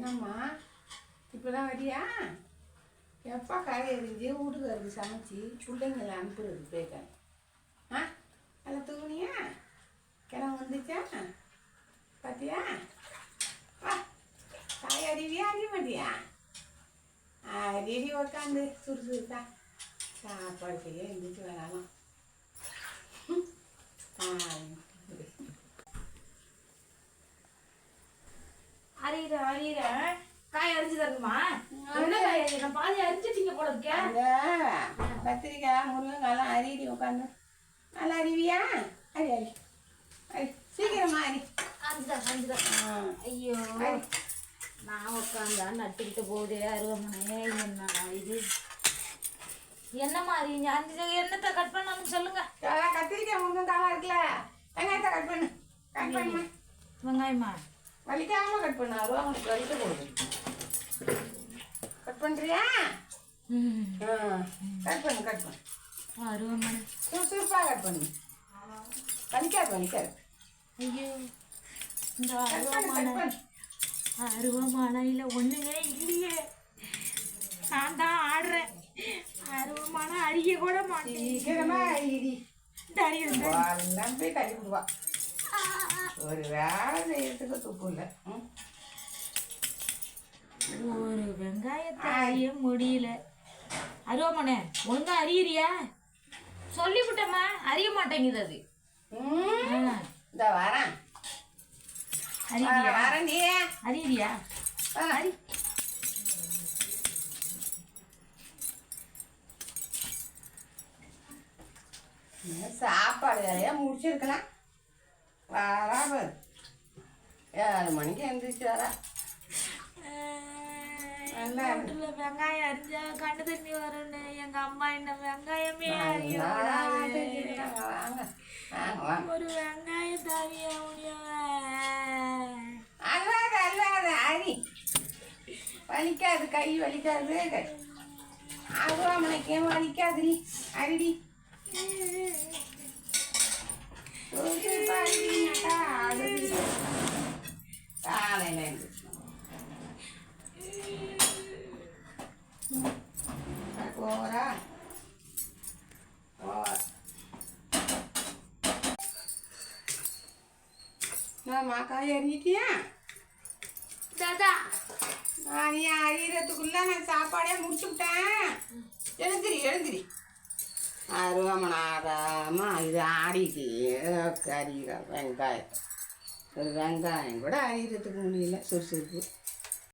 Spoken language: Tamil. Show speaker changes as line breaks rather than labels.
என்னம்மா இப்போ தான் வரியா? எப்போ காய் எரிஞ்சு வீட்டுக்காருக்கு சமைச்சி பிள்ளைங்களை அனுப்புறது போய்க்க. ஆ அதில் தூங்குனியா? கிணம் வந்துச்சா? பார்த்தியா? வா காய் அறிவியா அறிய மாட்டியா? அடி உக்காந்து சுறுசுறுத்தா சாப்பாடு செய்ய எழுந்திரிச்சு வேணாலும்.
அரியிற அரியிற காய் அரிஞ்சு தரணுமா? என்ன காய் அரிஞ்ச? பாதி அரிஞ்சிட்டீங்க போல இருக்கே.
கத்திரிக்காய் முருங்கைக்காயெல்லாம் அரிடி உட்காந்து நல்லா அறிவியா? அரி அரி அரி சீக்கிரமா அரி.
அரிஞ்சுதான். ஐயோ நான் உட்காந்தா நட்டுக்கிட்டு போதே அருவமனே. என்ன இது என்னம்மா அறிங்க? அந்த என்னத்தை கட் பண்ணணும்னு சொல்லுங்க.
கத்திரிக்காய் முருங்கைக்காயெல்லாம் இருக்குல்ல, வெங்காயத்தை கட் பண்ணு. கட் பண்ணுமா?
வெங்காயமா
வலிக்காம கட் பண்ணு. அருவாமனுக்கு வலிக்க போகுது. கட் பண்ணுறியா? கட் பண்ணு கட் பண்ணு.
அருவமனை
சுறுசுறுப்பாக கட் பண்ணு. வலிக்காது வலிக்காது.
ஐயோ இந்த அருவமனையில் ஒன்றுமே இல்லையே. நான் தான் ஆடுறேன். அருவமனை அடிக்க கூட மாட்டேன்.
சீக்கிரமா அடிடி. எல்லாம் போய் கட்டி விடுவா. ஒரு வேலை செய்யறதுக்கு துப்பு இல்லை.
ஒரு வெங்காயத்தை அறிய முடியல. அருவமனை ஒழுங்கா அறியறியா? சொல்லிவிட்டம்மா அறிய மாட்டேங்குது அது.
இந்த வரேன்.
அறியறியா?
வரேன். நீ
அறியறியா? அரி
சாப்பாடு வேலையா முடிச்சிருக்கலாம். வராமல் 7 மணிக்கு எழுந்திரிச்சு வரா.
வீட்டுல வெங்காயம் அரிஞ்சா கண்ணு தண்ணி வரும்னு எங்க அம்மா என்ன வெங்காயமே அறிய ஒரு வெங்காயம் தனிய
அல்லாத அல்லாத அரி வலிக்காது. கை வலிக்காது. அருவாமனைக்கே வலிக்காது. அரிடி காலையில் போரா நாமா காய் அறிஞ்சிட்டியா?
தாதா
நீ அறியறதுக்குள்ள நான் சாப்பாடே முடிச்சு விட்டேன். எழுந்திரி எழுந்திரி. அருவமனாதாமா இது ஆடிட்டு அறிகிற வெங்காயம். ஒரு வெங்காயம் கூட அறியறதுக்கு முடியல. சுறுசுறுப்பு.